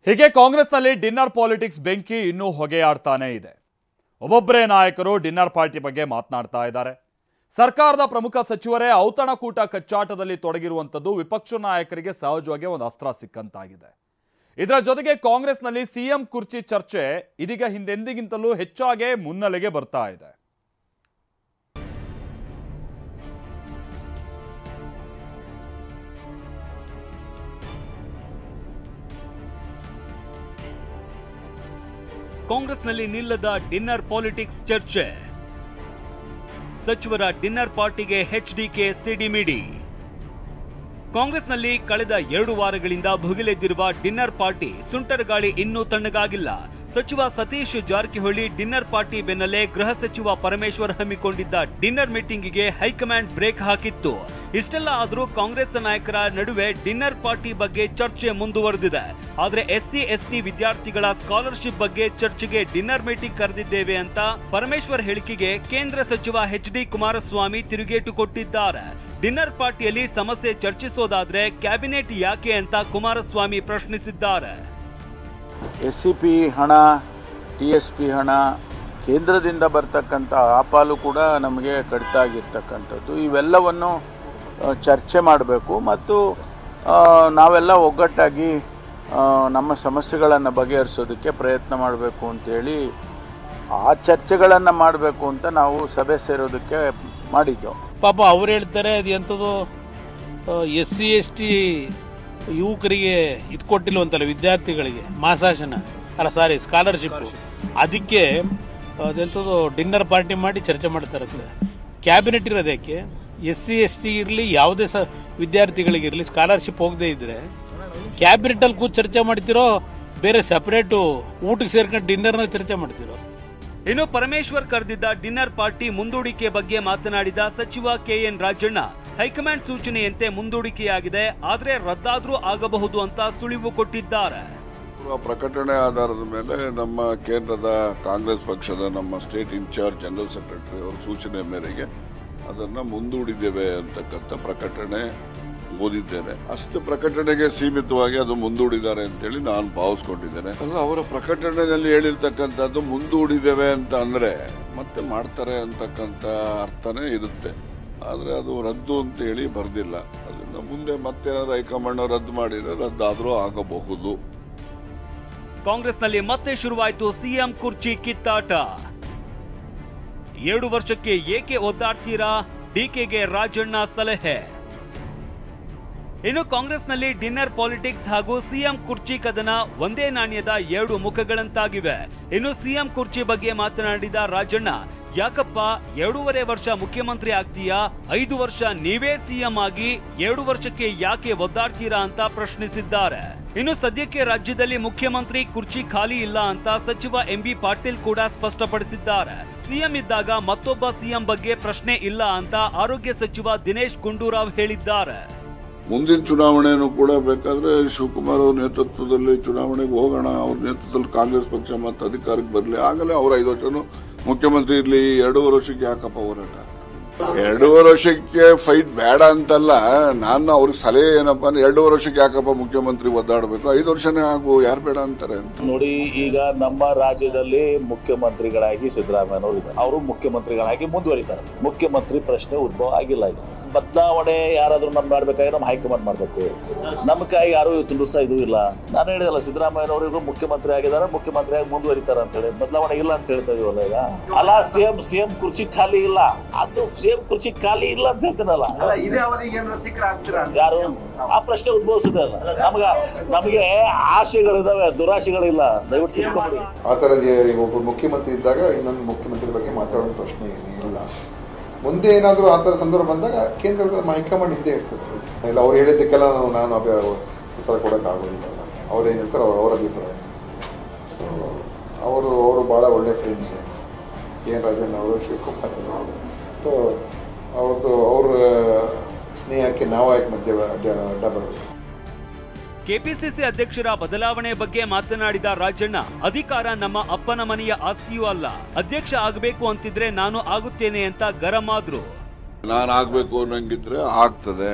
ಹೀಗೆ ಕಾಂಗ್ರೆಸ್ನಲ್ಲಿ dinner politics ಬೆಂಕಿ ಇನ್ನೂ ಹೊಗೆಯಾಡ್ತಾನೇ ಇದೆ. ಒಬ್ಬೊಬ್ಬರೇ ನಾಯಕರು ಡಿನ್ನರ್ ಪಾರ್ಟಿ ಬಗ್ಗೆ ಮಾತನಾಡ್ತಾ ಇದ್ದಾರೆ. ಸರ್ಕಾರದ ಪ್ರಮುಖ ಸಚಿವರೇ ಔತಣಕೂಟ ಕಚ್ಚಾಟದಲ್ಲಿ ತೊಡಗಿರುವಂಥದ್ದು ವಿಪಕ್ಷ ನಾಯಕರಿಗೆ ಸಹಜವಾಗಿ ಒಂದು ಅಸ್ತ್ರ ಸಿಕ್ಕಂತಾಗಿದೆ. ಇದರ ಜೊತೆಗೆ ಕಾಂಗ್ರೆಸ್ನಲ್ಲಿ ಸಿಎಂ ಕುರ್ಚಿ ಚರ್ಚೆ ಇದೀಗ ಹಿಂದೆಂದಿಗಿಂತಲೂ ಹೆಚ್ಚಾಗಿ ಮುನ್ನೆಲೆಗೆ ಬರ್ತಾ ಇದೆ. ಕಾಂಗ್ರೆಸ್ನಲ್ಲಿ ನಿಲ್ಲದ ಡಿನ್ನರ್ ಪಾಲಿಟಿಕ್ಸ್ ಚರ್ಚೆ. ಸಚಿವರ ಡಿನ್ನರ್ ಪಾರ್ಟಿಗೆ ಎಚ್ಡಿಕೆ ಸಿಡಿಮಿಡಿ. ಕಾಂಗ್ರೆಸ್ನಲ್ಲಿ ಕಳೆದ 2 ವಾರಗಳಿಂದ ಭುಗಿಲೆದ್ದಿರುವ ಡಿನ್ನರ್ ಪಾರ್ಟಿ ಸುಂಟರಗಾಳಿ ಇನ್ನೂ ತಣ್ಣಗಾಗಿಲ್ಲ. ಸಚಿವ ಸತೀಶ್ ಜಾರಕಿಹೊಳಿ ಡಿನ್ನರ್ ಪಾರ್ಟಿ ಬೆನ್ನಲ್ಲೇ ಗೃಹ ಸಚಿವ ಪರಮೇಶ್ವರ್ ಹಮ್ಮಿಕೊಂಡಿದ್ದ ಡಿನ್ನರ್ ಮೀಟಿಂಗಿಗೆ ಹೈಕಮಾಂಡ್ ಬ್ರೇಕ್ ಹಾಕಿತ್ತು. ಇಷ್ಟೆಲ್ಲ ಆದರೂ ಕಾಂಗ್ರೆಸ್ ನಾಯಕರ ನಡುವೆ ಡಿನ್ನರ್ ಪಾರ್ಟಿ ಬಗ್ಗೆ ಚರ್ಚೆ ಮುಂದುವರೆದಿದೆ. ಆದರೆ SC/ST ವಿದ್ಯಾರ್ಥಿಗಳ ಸ್ಕಾಲರ್ಶಿಪ್ ಬಗ್ಗೆ ಚರ್ಚೆಗೆ ಡಿನ್ನರ್ ಮೀಟಿಂಗ್ ಕರೆದಿದ್ದೇವೆ ಅಂತ ಪರಮೇಶ್ವರ್ ಹೇಳಿಕೆಗೆ ಕೇಂದ್ರ ಸಚಿವ HD ಕುಮಾರಸ್ವಾಮಿ ತಿರುಗೇಟು ಕೊಟ್ಟಿದ್ದಾರೆ. ಡಿನ್ನರ್ ಪಾರ್ಟಿಯಲ್ಲಿ ಸಮಸ್ಯೆ ಚರ್ಚಿಸೋದಾದ್ರೆ ಕ್ಯಾಬಿನೆಟ್ ಯಾಕೆ ಅಂತ ಕುಮಾರಸ್ವಾಮಿ ಪ್ರಶ್ನಿಸಿದ್ದಾರೆ. SCP ಹಣ, TSP ಹಣ, ಕೇಂದ್ರದಿಂದ ಬರ್ತಕ್ಕಂಥ ಆಪಾಲು ಕೂಡ ನಮಗೆ ಕಡಿತ ಆಗಿರ್ತಕ್ಕಂಥದ್ದು. ಇವೆಲ್ಲವನ್ನು ಚರ್ಚೆ ಮಾಡಬೇಕು ಮತ್ತು ನಾವೆಲ್ಲ ಒಗ್ಗಟ್ಟಾಗಿ ನಮ್ಮ ಸಮಸ್ಯೆಗಳನ್ನು ಬಗೆಹರಿಸೋದಕ್ಕೆ ಪ್ರಯತ್ನ ಮಾಡಬೇಕು ಅಂತೇಳಿ ಆ ಚರ್ಚೆಗಳನ್ನು ಮಾಡಬೇಕು ಅಂತ ನಾವು ಸಭೆ ಸೇರೋದಕ್ಕೆ ಮಾಡಿದ್ದೆವು. ಪಾಪ ಅವ್ರು ಹೇಳ್ತಾರೆ ಅದು ಎಂಥದ್ದು SC/ST ಯುವಕರಿಗೆ ಇದು ಕೊಟ್ಟಿಲ್ವಂತಲ್ಲ, ವಿದ್ಯಾರ್ಥಿಗಳಿಗೆ ಮಾಸಾಶನ ಅಲ್ಲ ಸಾರಿ ಸ್ಕಾಲರ್ಶಿಪ್, ಅದಕ್ಕೆ ಅದೆಂಥದ್ದು ಡಿನ್ನರ್ ಪಾರ್ಟಿ ಮಾಡಿ ಚರ್ಚೆ ಮಾಡ್ತಾರೆ. ಕ್ಯಾಬಿನೆಟ್ ಇರೋದಕ್ಕೆ SC/ST ಇರಲಿ ಯಾವುದೇ ವಿದ್ಯಾರ್ಥಿಗಳಿಗಿರಲಿ ಸ್ಕಾಲರ್ಶಿಪ್ ಹೋಗದೇ ಇದ್ರೆ ಕ್ಯಾಬಿನೆಟಲ್ಲಿ ಕೂತು ಚರ್ಚೆ ಮಾಡ್ತಿರೋ, ಬೇರೆ ಸಪರೇಟು ಊಟಕ್ಕೆ ಸೇರ್ಕೊಂಡು ಡಿನ್ನರ್ನ ಚರ್ಚೆ ಮಾಡ್ತಿರೋ. ಇನ್ನು ಪರಮೇಶ್ವರ್ ಕರೆದಿದ್ದ ಡಿನ್ನರ್ ಪಾರ್ಟಿ ಮುಂದೂಡಿಕೆ ಬಗ್ಗೆ ಮಾತನಾಡಿದ ಸಚಿವ KN ರಾಜಣ್ಣ, ಹೈಕಮಾಂಡ್ ಸೂಚನೆಯಂತೆ ಮುಂದೂಡಿಕೆಯಾಗಿದೆ, ಆದರೆ ರದ್ದಾದ್ರೂ ಆಗಬಹುದು ಅಂತ ಸುಳಿವು ಕೊಟ್ಟಿದ್ದಾರೆ. ಪ್ರಕಟಣೆ ಆಧಾರದ ಮೇಲೆ ನಮ್ಮ ಕೇಂದ್ರದ ಕಾಂಗ್ರೆಸ್ ಪಕ್ಷದ ನಮ್ಮ ಸ್ಟೇಟ್ ಇನ್ಚಾರ್ಜ್ ಜನರಲ್ ಸೆಕ್ರೆಟರಿ ಅವರ ಸೂಚನೆ ಮೇರೆಗೆ ಅದನ್ನು ಮುಂದೂಡಿದ್ದೇವೆ ಅಂತಕ್ಕಂಥ ಪ್ರಕಟಣೆ ಓದಿದ್ದೇನೆ. ಅಷ್ಟು ಪ್ರಕಟಣೆಗೆ ಸೀಮಿತವಾಗಿ ಅದು ಮುಂದೂಡಿದ್ದಾರೆ ಅಂತೇಳಿ ನಾನು ಭಾವಿಸ್ಕೊಂಡಿದ್ದೇನೆ. ಅವರ ಪ್ರಕಟಣೆಯಲ್ಲಿ ಹೇಳಿರ್ತಕ್ಕಂಥದ್ದು ಮುಂದೂಡಿದ್ದೇವೆ ಅಂತ ಅಂದರೆ ಮತ್ತೆ ಮಾಡ್ತಾರೆ ಅಂತಕ್ಕಂಥ ಅರ್ಥನೇ ಇರುತ್ತೆ. ಆದರೆ ಅದು ರದ್ದು ಅಂತೇಳಿ ಬರೆದಿಲ್ಲ. ಅದರಿಂದ ಮುಂದೆ ಮತ್ತೆ ಹೈಕಮಾಂಡ್ ರದ್ದು ಮಾಡಿದರೆ ರದ್ದಾದರೂ ಆಗಬಹುದು. ಕಾಂಗ್ರೆಸ್ನಲ್ಲಿ ಮತ್ತೆ ಶುರುವಾಯಿತು ಸಿಎಂ ಕುರ್ಚಿ ಕಿತ್ತಾಟ. 7 ವರ್ಷಕ್ಕೆ ಏಕೆ ಒದ್ದಾಡ್ತೀರಾ? DKಗೆ ರಾಜಣ್ಣ ಸಲಹೆ. ಇನ್ನು ಕಾಂಗ್ರೆಸ್ನಲ್ಲಿ ಡಿನ್ನರ್ ಪಾಲಿಟಿಕ್ಸ್ ಹಾಗೂ ಸಿಎಂ ಕುರ್ಚಿ ಕದನ ಒಂದೇ ನಾಣ್ಯದ 2 ಮುಖಗಳಂತಾಗಿವೆ. ಇನ್ನು ಸಿಎಂ ಕುರ್ಚಿ ಬಗ್ಗೆ ಮಾತನಾಡಿದ ರಾಜಣ್ಣ, ಯಾಕಪ್ಪ 2.5 ವರ್ಷ ಮುಖ್ಯಮಂತ್ರಿ ಆಗ್ತೀಯಾ? 5 ವರ್ಷ ನೀವೇ ಸಿಎಂ ಆಗಿ 2 ವರ್ಷಕ್ಕೆ ಯಾಕೆ ಒದ್ದಾಡ್ತೀರಾ ಅಂತ ಪ್ರಶ್ನಿಸಿದ್ದಾರೆ. ಇನ್ನು ಸದ್ಯಕ್ಕೆ ರಾಜ್ಯದಲ್ಲಿ ಮುಖ್ಯಮಂತ್ರಿ ಕುರ್ಚಿ ಖಾಲಿ ಇಲ್ಲ ಅಂತ ಸಚಿವ MB ಪಾಟೀಲ್ ಕೂಡ ಸ್ಪಷ್ಟಪಡಿಸಿದ್ದಾರೆ. ಸಿಎಂ ಇದ್ದಾಗ ಮತ್ತೊಬ್ಬ ಸಿಎಂ ಬಗ್ಗೆ ಪ್ರಶ್ನೆ ಇಲ್ಲ ಅಂತ ಆರೋಗ್ಯ ಸಚಿವ ದಿನೇಶ್ ಗುಂಡೂರಾವ್ ಹೇಳಿದ್ದಾರೆ. ಮುಂದಿನ ಚುನಾವಣೆಯನ್ನು ಕೂಡ ಬೇಕಾದ್ರೆ ಶಿವಕುಮಾರ್ ಅವ್ರ ನೇತೃತ್ವದಲ್ಲಿ ಚುನಾವಣೆಗೆ ಹೋಗೋಣ, ಅವ್ರ ನೇತೃತ್ವದಲ್ಲಿ ಕಾಂಗ್ರೆಸ್ ಪಕ್ಷ ಮತ್ತೆ ಅಧಿಕಾರಕ್ಕೆ ಬರಲಿ, ಆಗಲೇ ಅವ್ರ 5 ವರ್ಷನೂ ಮುಖ್ಯಮಂತ್ರಿ ಇರಲಿ. 2.5 ವರ್ಷಕ್ಕೆ ಯಾಕಪ್ಪ ಹೋರಾಟ? 2.5 ವರ್ಷಕ್ಕೆ ಫೈಟ್ ಬೇಡ ಅಂತಲ್ಲ, ನಾನು ಅವ್ರಿಗೆ ಸಲಹೆ ಏನಪ್ಪ ಅಂದ್ರೆ 2.5 ವರ್ಷಕ್ಕೆ ಯಾಕಪ್ಪ ಮುಖ್ಯಮಂತ್ರಿ ಒದ್ದಾಡಬೇಕು, 5 ವರ್ಷನೇ ಆಗು, ಯಾರು ಬೇಡ ಅಂತಾರೆ ಅಂತ. ನೋಡಿ, ಈಗ ನಮ್ಮ ರಾಜ್ಯದಲ್ಲಿ ಮುಖ್ಯಮಂತ್ರಿಗಳಾಗಿ ಸಿದ್ದರಾಮಯ್ಯನವರು ಇದ್ದಾರೆ, ಅವರು ಮುಖ್ಯಮಂತ್ರಿಗಳಾಗಿ ಮುಂದುವರಿತಾರೆ. ಮುಖ್ಯಮಂತ್ರಿ ಪ್ರಶ್ನೆ ಉದ್ಭವ ಆಗಿಲ್ಲ. ಈಗ ಬದಲಾವಣೆ ಯಾರಾದ್ರೂ ನಮ್ ಮಾಡ್ಬೇಕಾಗಿ ನಮ್ಮ ಹೈಕಮಾಂಡ್ ಮಾಡ್ಬೇಕು. ನಮ್ಮ ಕೈ ಯಾರು ಇವತ್ತು ದಿವಸ ಇದು ಇಲ್ಲ. ನಾನು ಹೇಳಿದಲ್ಲ, ಸಿದ್ದರಾಮಯ್ಯನವರು ಮುಖ್ಯಮಂತ್ರಿ ಆಗಿದ್ದಾರೆ, ಮುಖ್ಯಮಂತ್ರಿಯಾಗಿ ಮುಂದುವರಿತಾರೆ ಅಂತ ಹೇಳಿ ಬದಲಾವಣೆ ಇಲ್ಲ ಅಂತ ಹೇಳ್ತಾ ಇದೀವಲ್ಲ. ಈಗ ಅಲ್ಲ, ಸಿಎಂ ಕುರ್ಚಿ ಖಾಲಿ ಇಲ್ಲ, ಅದು ಸಿಎಂ ಕುರ್ಚಿ ಖಾಲಿ ಇಲ್ಲ ಅಂತ ಹೇಳ್ತೀನಲ್ಲ, ಯಾರು ಆ ಪ್ರಶ್ನೆ ಉದ್ಭವಿಸಿದೆ ಅಲ್ಲ. ನಮಗೆ ಆಶೆಗಳಿದಾವೆ, ದುರಾಶೆಗಳಿಲ್ಲ. ದಯವಿಟ್ಟು ತಿಳ್ಕೊಂಡ್ಬಿಡಿ. ಆ ಥರದ ಒಬ್ಬ ಮುಖ್ಯಮಂತ್ರಿ ಇದ್ದಾಗ ಇನ್ನೊಂದು ಮುಖ್ಯಮಂತ್ರಿ ಬಗ್ಗೆ ಮಾತಾಡೋ ಪ್ರಶ್ನೆ ಇಲ್ಲ. ಮುಂದೆ ಏನಾದರೂ ಆ ಥರ ಸಂದರ್ಭ ಬಂದಾಗ ಕೇಂದ್ರದ ಹೈಕಮಾಂಡ್ ಇದ್ದೇ ಇರ್ತದೆ. ಇಲ್ಲ ಅವ್ರು ಹೇಳಿದ್ದಕ್ಕೆಲ್ಲ ನಾನು ಉತ್ತರ ಕೊಡೋಕ್ಕಾಗೋದಿಲ್ಲ. ಅವ್ರೇನು ಹೇಳ್ತಾರೆ ಅವರ ಅಭಿಪ್ರಾಯ. ಸೊ ಅವರು ಭಾಳ ಒಳ್ಳೆ ಫ್ರೆಂಡ್ಸ್, KN ರಾಜಣ್ಣ ಅವರು, ಶಿವಕುಮಾರ್ ಅವರು. ಸೊ ಅವ್ರ ಸ್ನೇಹಕ್ಕೆ ನಾವು ಯಾಕೆ ಮಧ್ಯೆ ಅಡ್ಡ ಬರಬೇಕು? ಕೆಪಿಸಿಸಿ ಅಧ್ಯಕ್ಷರ ಬದಲಾವಣೆ ಬಗ್ಗೆ ಮಾತನಾಡಿದ ರಾಜಣ್ಣ, ಅಧಿಕಾರ ನಮ್ಮ ಅಪ್ಪನ ಮನೆಯ ಆಸ್ತಿಯೂ ಅಲ್ಲ, ಅಧ್ಯಕ್ಷ ಆಗಬೇಕು ಅಂತಿದ್ರೆ ನಾನು ಆಗುತ್ತೇನೆ ಅಂತ ಗರಂ ಆದ್ರು. ನಾನು ಆಗಬೇಕು ಅನ್ನಂಗಿದ್ರೆ ಆಗ್ತದೆ.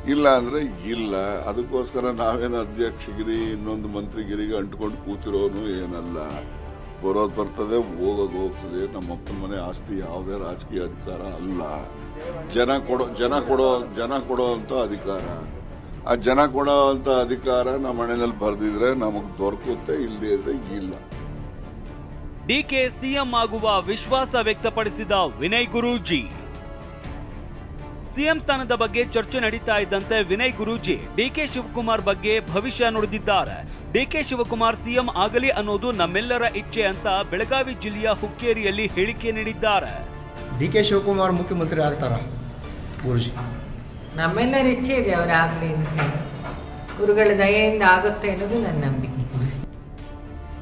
ಇಲ್ಲ ಅಂದರೆ ಇಲ್ಲ. ಅದಕ್ಕೋಸ್ಕರ ನಾವೇನು ಅಧ್ಯಕ್ಷಗಿರಿ ಇನ್ನೊಂದು ಮಂತ್ರಿಗಿರಿಗೆ ಅಂಟ್ಕೊಂಡು ಕೂತಿರೋನು ಏನಲ್ಲ. ಬರೋದು ಬರ್ತದೆ, ಹೋಗೋದು ಹೋಗ್ತದೆ. ನಮ್ಮಪ್ಪನ ಮನೆ ಆಸ್ತಿ ಯಾವುದೇ ರಾಜಕೀಯ ಅಧಿಕಾರ ಅಲ್ಲ. ಜನ ಕೊಡೋ ಅಂತ ಅಧಿಕಾರ. ಆ ಜನ ಕೊಡೋ ಅಂತ ಅಧಿಕಾರ ನಮ್ಮ ಮನೆಯಲ್ಲಿ ಬರೆದಿದ್ರೆ ನಮಗೆ ದೊರಕುತ್ತೆ, ಇಲ್ಲದೆ ಇದ್ರೆ ಇಲ್ಲ. ಡಿಕೆ ಸಿಎಂ ಆಗುವ ವಿಶ್ವಾಸ ವ್ಯಕ್ತಪಡಿಸಿದ ವಿನಯ್ ಗುರೂಜಿ. ಸಿಎಂ ಸ್ಥಾನದ ಬಗ್ಗೆ ಚರ್ಚೆ ನಡೀತಾ ಇದ್ದಂತೆ ವಿನಯ್ ಗುರೂಜಿ ಡಿಕೆ ಶಿವಕುಮಾರ್ ಬಗ್ಗೆ ಭವಿಷ್ಯ ನುಡಿದಿದ್ದಾರೆ. ಡಿಕೆ ಶಿವಕುಮಾರ್ ಸಿಎಂ ಆಗಲಿ ಅನ್ನೋದು ನಮ್ಮೆಲ್ಲರ ಇಚ್ಛೆ ಅಂತ ಬೆಳಗಾವಿ ಜಿಲ್ಲೆಯ ಹುಕ್ಕೇರಿಯಲ್ಲಿ ಹೇಳಿಕೆ ನೀಡಿದ್ದಾರೆ. ಡಿಕೆ ಶಿವಕುಮಾರ್ ಮುಖ್ಯಮಂತ್ರಿ ಆಗ್ತಾರ ಗುರುಜಿ? ನಮ್ಮೆಲ್ಲರ ಇಚ್ಛೆ ಇದೆ ಅವರಾಗಲಿ ಅಂತ. ಗುರುಗಳ ದಯೆಯಿಂದ ಆಗುತ್ತೆ ಅನ್ನೋದು ನನ್ನ ನಂಬಿಕೆ.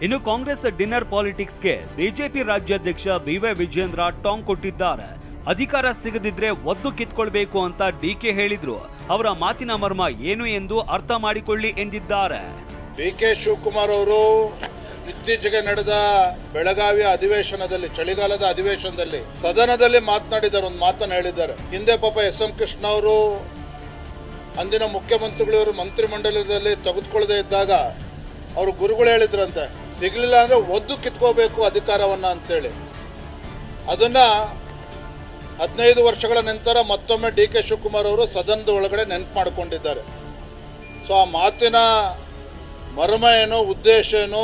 ಇನ್ನು ಕಾಂಗ್ರೆಸ್ ಡಿನ್ನರ್ ಪಾಲಿಟಿಕ್ಸ್ಗೆ ಬಿಜೆಪಿ ರಾಜ್ಯಾಧ್ಯಕ್ಷ ಬಿವೈ ವಿಜೇಂದ್ರ ಟಾಂಗ್ ಕೊಟ್ಟಿದ್ದಾರೆ. ಅಧಿಕಾರ ಸಿಗದಿದ್ರೆ ಒದ್ದು ಕಿತ್ಕೊಳ್ಬೇಕು ಅಂತ ಡಿಕೆ ಹೇಳಿದ್ರು. ಅವರ ಮಾತಿನ ಮರ್ಮ ಏನು ಎಂದು ಅರ್ಥ ಮಾಡಿಕೊಳ್ಳಿ ಎಂದಿದ್ದಾರೆ. ಡಿಕೆ ಶಿವಕುಮಾರ್ ಅವರು ಇತ್ತೀಚೆಗೆ ನಡೆದ ಬೆಳಗಾವಿಯ ಅಧಿವೇಶನದಲ್ಲಿ, ಚಳಿಗಾಲದ ಅಧಿವೇಶನದಲ್ಲಿ ಸದನದಲ್ಲಿ ಮಾತನಾಡಿದ್ದಾರೆ. ಒಂದು ಮಾತನ್ನು ಹೇಳಿದ್ದಾರೆ. ಹಿಂದೆ ಪಾಪ ಎಸ್.ಎಂ. ಕೃಷ್ಣ ಅವರು ಅಂದಿನ ಮುಖ್ಯಮಂತ್ರಿಗಳು ಮಂತ್ರಿಮಂಡಲದಲ್ಲಿ ತೆಗೆದುಕೊಳ್ಳದೆ ಇದ್ದಾಗ ಅವರು ಗುರುಗಳು ಹೇಳಿದ್ರಂತೆ, ಸಿಗ್ಲಿಲ್ಲ ಅಂದ್ರೆ ಒದ್ದು ಕಿತ್ಕೋಬೇಕು ಅಧಿಕಾರವನ್ನ ಅಂತೇಳಿ. ಅದನ್ನ 15 ವರ್ಷಗಳ ನಂತರ ಮತ್ತೊಮ್ಮೆ ಡಿಕೆ ಶಿವಕುಮಾರ್ ಅವರು ಸದನದ ಒಳಗಡೆ ನೆನಪು ಮಾಡಿಕೊಂಡಿದ್ದಾರೆ. ಸೊ ಆ ಮಾತಿನ ಮರ್ಮ ಏನೋ, ಉದ್ದೇಶ ಏನೋ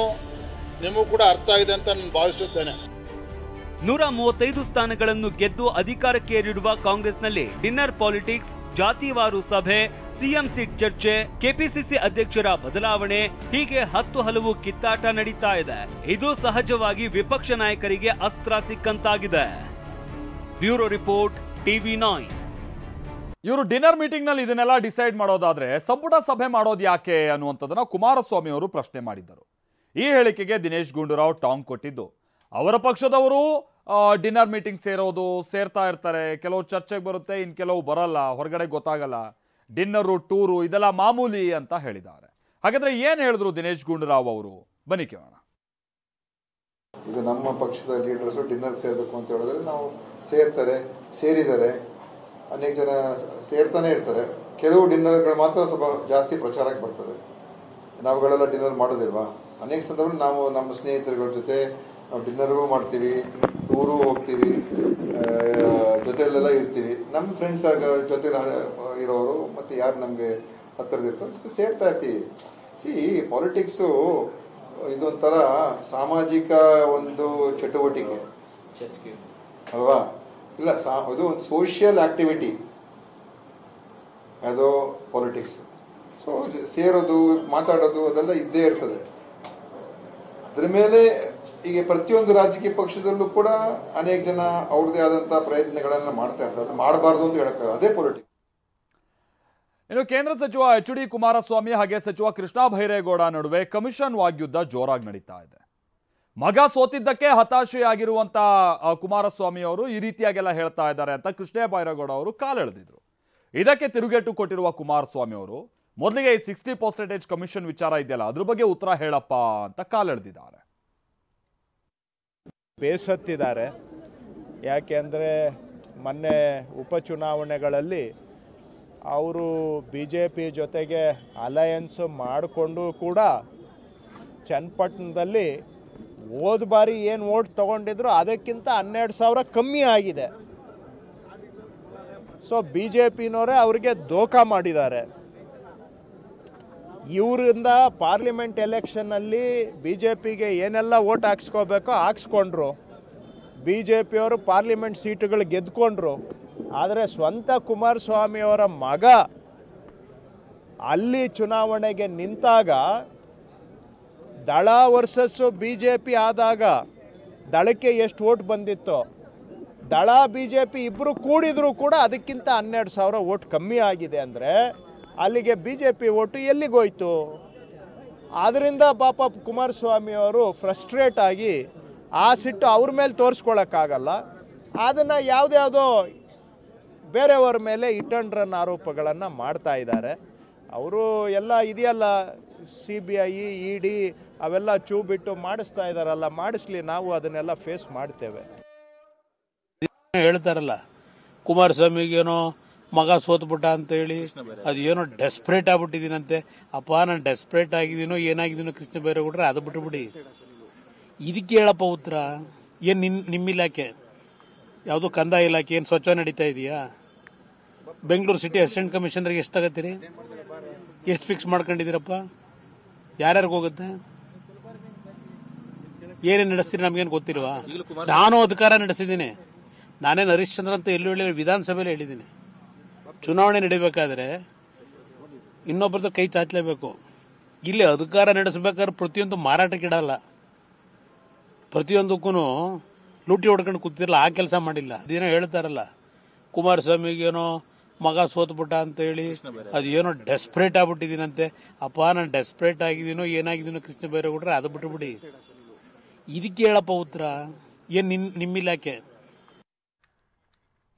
ನಿಮಗೂ ಕೂಡ ಅರ್ಥ ಆಗಿದೆ ಅಂತ ನಾನು ಭಾವಿಸುತ್ತೇನೆ. 135 ಸ್ಥಾನಗಳನ್ನು ಗೆದ್ದು ಅಧಿಕಾರಕ್ಕೇರಿರುವ ಕಾಂಗ್ರೆಸ್ನಲ್ಲಿ ಡಿನ್ನರ್ ಪಾಲಿಟಿಕ್ಸ್, ಜಾತಿವಾರು ಸಭೆ, ಸಿಎಂ ಸೀಟ್ ಚರ್ಚೆ, ಕೆಪಿಸಿಸಿ ಅಧ್ಯಕ್ಷರ ಬದಲಾವಣೆ, ಹೀಗೆ 10 ಹಲವು ಕಿತ್ತಾಟ ನಡೀತಾ ಇದೆ. ಇದು ಸಹಜವಾಗಿ ವಿಪಕ್ಷ ನಾಯಕರಿಗೆ ಅಸ್ತ್ರ ಸಿಕ್ಕಂತಾಗಿದೆ. Bureau report, TV9. ಇವರು ಡಿನ್ನರ್ ಮೀಟಿಂಗ್ ನಲ್ಲಿ ಇದನ್ನೆಲ್ಲ ಡಿಸೈಡ್ ಮಾಡೋದಾದ್ರೆ ಸಂಪುಟ ಸಭೆ ಮಾಡೋದು ಯಾಕೆ ಅನ್ನುವಂಥದ್ದನ್ನ ಕುಮಾರಸ್ವಾಮಿ ಅವರು ಪ್ರಶ್ನೆ ಮಾಡಿದ್ದರು. ಈ ಹೇಳಿಕೆಗೆ ದಿನೇಶ್ ಗುಂಡೂರಾವ್ ಟಾಂಗ್ ಕೊಟ್ಟಿದ್ದು, ಅವರ ಪಕ್ಷದವರು ಡಿನ್ನರ್ ಮೀಟಿಂಗ್ ಸೇರ್ತಾ ಇರ್ತಾರೆ, ಕೆಲವು ಚರ್ಚೆಗೆ ಬರುತ್ತೆ, ಇನ್ನು ಕೆಲವು ಬರಲ್ಲ, ಹೊರಗಡೆ ಗೊತ್ತಾಗಲ್ಲ, ಡಿನ್ನರು ಟೂರು ಇದೆಲ್ಲ ಮಾಮೂಲಿ ಅಂತ ಹೇಳಿದ್ದಾರೆ. ಹಾಗಾದ್ರೆ ಏನ್ ಹೇಳಿದ್ರು ದಿನೇಶ್ ಗುಂಡೂರಾವ್ ಅವರು? ಬನ್ನಿ ಕೇಳೋಣ. ಇದು ನಮ್ಮ ಪಕ್ಷದ ಲೀಡರ್ಸು ಡಿನ್ನರ್ ಸೇರಬೇಕು ಅಂತ ಹೇಳಿದ್ರೆ ನಾವು ಸೇರಿದ್ದಾರೆ. ಅನೇಕ ಜನ ಸೇರ್ತಾನೆ ಇರ್ತಾರೆ. ಕೆಲವು ಡಿನ್ನರ್ಗಳು ಮಾತ್ರ ಸ್ವಲ್ಪ ಜಾಸ್ತಿ ಪ್ರಚಾರಕ್ಕೆ ಬರ್ತದೆ. ನಾವುಗಳೆಲ್ಲ ಡಿನ್ನರ್ ಮಾಡೋದಿಲ್ವಾ? ಅನೇಕ ಸಂದರ್ಭದಲ್ಲಿ ನಾವು ನಮ್ಮ ಸ್ನೇಹಿತರುಗಳ ಜೊತೆ ನಾವು ಡಿನ್ನರ್ಗೂ ಮಾಡ್ತೀವಿ, ಟೂರು ಹೋಗ್ತೀವಿ, ಜೊತೆಯಲ್ಲೆಲ್ಲ ಇರ್ತೀವಿ. ನಮ್ಮ ಫ್ರೆಂಡ್ಸ್ ಜೊತೆ ಇರೋರು ಮತ್ತು ಯಾರು ನಮಗೆ ಹತ್ತಿರದಿರ್ತಾರೆ ಸೇರ್ತಾ ಇರ್ತೀವಿ. ಪಾಲಿಟಿಕ್ಸು ಇದೊಂಥರ ಸಾಮಾಜಿಕ ಒಂದು ಚಟುವಟಿಕೆ ಅಲ್ವಾ? ಇಲ್ಲ, ಇದು ಒಂದು ಸೋಷಿಯಲ್ ಆಕ್ಟಿವಿಟಿ, ಅದು ಪಾಲಿಟಿಕ್ಸ್. ಸೊ ಸೇರೋದು, ಮಾತಾಡೋದು ಅದೆಲ್ಲ ಇದ್ದೇ ಇರ್ತದೆ. ಅದ್ರ ಮೇಲೆ ಈಗ ಪ್ರತಿಯೊಂದು ರಾಜಕೀಯ ಪಕ್ಷದಲ್ಲೂ ಕೂಡ ಅನೇಕ ಜನ ಅವ್ರದೇ ಆದಂಥ ಪ್ರಯತ್ನಗಳನ್ನು ಮಾಡ್ತಾ ಇರ್ತಾರೆ. ಮಾಡಬಾರ್ದು ಅಂತ ಹೇಳಕ್ಕಾಗ, ಅದೇ ಪೊಲಿಟಿಕ್ಸ್. ಇನ್ನು ಕೇಂದ್ರ ಸಚಿವ ಎಚ್.ಡಿ. ಕುಮಾರಸ್ವಾಮಿ ಹಾಗೆ ಸಚಿವ ಕೃಷ್ಣ ಬೈರೇಗೌಡ ನಡುವೆ ಕಮಿಷನ್ ವಾಗ್ಯುದ್ಧ ಜೋರಾಗಿ ನಡೀತಾ ಇದೆ. ಮಗ ಸೋತಿದ್ದಕ್ಕೆ ಹತಾಶೆಯಾಗಿರುವಂತ ಕುಮಾರಸ್ವಾಮಿ ಅವರು ಈ ರೀತಿಯಾಗೆಲ್ಲ ಹೇಳ್ತಾ ಇದ್ದಾರೆ ಅಂತ ಕೃಷ್ಣ ಬೈರೇಗೌಡ ಅವರು ಕಾಲೆಳೆದಿದ್ರು. ಇದಕ್ಕೆ ತಿರುಗೇಟು ಕೊಟ್ಟಿರುವ ಕುಮಾರಸ್ವಾಮಿ ಅವರು ಮೊದಲಿಗೆ ಈ 60% ಕಮಿಷನ್ ವಿಚಾರ ಇದೆಯಲ್ಲ, ಅದ್ರ ಬಗ್ಗೆ ಉತ್ತರ ಹೇಳಪ್ಪ ಅಂತ ಕಾಲೆಳೆದಿದ್ದಾರೆ. ಬೇಸತ್ತಿದ್ದಾರೆ. ಯಾಕೆ ಅಂದರೆ ಮೊನ್ನೆ ಉಪಚುನಾವಣೆಗಳಲ್ಲಿ ಅವರು BJP ಜೊತೆಗೆ ಅಲಯನ್ಸ್ ಮಾಡಿಕೊಂಡು ಕೂಡ ಚನ್ನಪಟ್ಟಣದಲ್ಲಿ ಹೋದ ಬಾರಿ ಏನು ಓಟ್ ತೊಗೊಂಡಿದ್ರು ಅದಕ್ಕಿಂತ 12,000 ಕಮ್ಮಿ ಆಗಿದೆ. ಸೊ BJPನವರೇ ಅವರಿಗೆ ದೋಖಾ ಮಾಡಿದ್ದಾರೆ. ಇವರಿಂದ ಪಾರ್ಲಿಮೆಂಟ್ ಎಲೆಕ್ಷನ್ನಲ್ಲಿ BJPಗೆ ಏನೆಲ್ಲ ಓಟ್ ಹಾಕ್ಸ್ಕೋಬೇಕೋ ಹಾಕ್ಸ್ಕೊಂಡ್ರು. BJPಯವರು ಪಾರ್ಲಿಮೆಂಟ್ ಸೀಟುಗಳು ಗೆದ್ಕೊಂಡ್ರು. ಆದರೆ ಸ್ವಂತ ಕುಮಾರಸ್ವಾಮಿಯವರ ಮಗ ಅಲ್ಲಿ ಚುನಾವಣೆಗೆ ನಿಂತಾಗ ದಳ ವರ್ಸಸ್ಸು BJP ಆದಾಗ ದಳಕ್ಕೆ ಎಷ್ಟು ಓಟ್ ಬಂದಿತ್ತು, ದಳ BJP ಇಬ್ಬರು ಕೂಡಿದ್ರು ಕೂಡ ಅದಕ್ಕಿಂತ 12,000 ಓಟ್ ಕಮ್ಮಿ ಆಗಿದೆ. ಅಂದರೆ ಅಲ್ಲಿಗೆ BJP ಓಟು ಎಲ್ಲಿಗೋಯ್ತು? ಆದ್ದರಿಂದ ಪಾಪ ಕುಮಾರಸ್ವಾಮಿಯವರು ಫ್ರಸ್ಟ್ರೇಟ್ ಆಗಿ ಆ ಸಿಟ್ಟು ಅವ್ರ ಮೇಲೆ ತೋರಿಸ್ಕೊಳ್ಳೋಕ್ಕಾಗಲ್ಲ, ಅದನ್ನು ಯಾವುದ್ಯಾವುದೋ ಬೇರೆಯವ್ರ ಮೇಲೆ ಇಟ್ಟಂಡ್ರನ್ ಆರೋಪಗಳನ್ನು ಮಾಡ್ತಾ ಇದ್ದಾರೆ. ಅವರು ಎಲ್ಲ ಇದೆಯಲ್ಲ CBI ED ಅವೆಲ್ಲ ಚೂ ಬಿಟ್ಟು ಮಾಡಿಸ್ತಾ ಇದ್ದಾರಲ್ಲ, ಮಾಡಿಸ್ಲಿ, ನಾವು ಅದನ್ನೆಲ್ಲ ಫೇಸ್ ಮಾಡ್ತೇವೆ. ಹೇಳ್ತಾರಲ್ಲ ಕುಮಾರಸ್ವಾಮಿಗೇನೋ ಮಗ ಸೋತ್ಬಿಟ್ಟ ಅಂತ ಹೇಳಿ ಅದು ಏನೋ ಡೆಸ್ಪರೇಟ್ ಆಗ್ಬಿಟ್ಟಿದ್ದೀನಂತೆ. ಅಪ್ಪ ನಾನು ಡೆಸ್ಪರೇಟ್ ಆಗಿದ್ದೀನೋ ಏನಾಗಿದ್ದೀನೋ ಕೃಷ್ಣ ಬೈರೇಗೌಡ್ರೆ, ಅದು ಬಿಟ್ಟುಬಿಡಿ. ಇದಕ್ಕೆ ಹೇಳಪ್ಪ ಉತ್ತರ. ಏನು ನಿಮ್ಮ ಇಲಾಖೆ ಯಾವುದು ಕಂದಾಯ ಇಲಾಖೆ ಏನು ಸ್ವಚ್ಛ ನಡೀತಾ ಇದೆಯಾ? ಬೆಂಗಳೂರು ಸಿಟಿ ಅಸಿಸ್ಟೆಂಟ್ ಕಮಿಷನರ್ಗೆ ಎಷ್ಟಾಗತ್ತೀರಿ? ಎಷ್ಟು ಫಿಕ್ಸ್ ಮಾಡ್ಕೊಂಡಿದ್ದೀರಪ್ಪ? ಯಾರ್ಯಾರಿಗೆ ಹೋಗುತ್ತೆ? ಏನೇನು ನಡೆಸ್ತೀರಿ ನಮಗೇನು ಗೊತ್ತಿಲ್ವಾ? ನಾನು ಅಧಿಕಾರ ನಡೆಸಿದ್ದೀನಿ. ನಾನೇನು ಹರಿಶ್ಚಂದ್ರ ಅಂತ ಎಲ್ಲೂ ಹೇಳಿ ವಿಧಾನಸಭೆಯಲ್ಲಿ ಹೇಳಿದ್ದೀನಿ. ಚುನಾವಣೆ ನಡೀಬೇಕಾದ್ರೆ ಇನ್ನೊಬ್ಬರದ್ದು ಕೈ ಚಾಚಲೇಬೇಕು. ಇಲ್ಲಿ ಅಧಿಕಾರ ನಡೆಸಬೇಕಾದ್ರೆ ಪ್ರತಿಯೊಂದು ಮಾರಾಟಕ್ಕಿಡಲ್ಲ, ಪ್ರತಿಯೊಂದಕ್ಕೂ ಲೂಟಿ ಹೊಡ್ಕೊಂಡು ಕೂತಿರಲ್ಲ, ಆ ಕೆಲಸ ಮಾಡಿಲ್ಲ. ಅದೇನೋ ಹೇಳ್ತಾರಲ್ಲ, ಕುಮಾರಸ್ವಾಮಿಗೇನೋ ಮಗ ಸೋತ್ಬಿಟ್ಟ ಅಂತ ಹೇಳಿ ಅದು ಏನೋ ಡೆಸ್ಪರೇಟ್ ಆಗ್ಬಿಟ್ಟಿದ್ದೀನಂತೆ. ಅಪ್ಪ ನಾನು ಡೆಸ್ಪರೇಟ್ ಆಗಿದ್ದೀನೋ ಏನಾಗಿದ್ದೀನೋ ಕೃಷ್ಣ ಬೈರೇಗೌಡ್ರೆ, ಅದು ಬಿಟ್ಟುಬಿಡಿ. ಇದಕ್ಕೆ ಹೇಳಪ್ಪ ಉತ್ತರ. ಏನು ನಿಮ್ಮ ಇಲಾಖೆ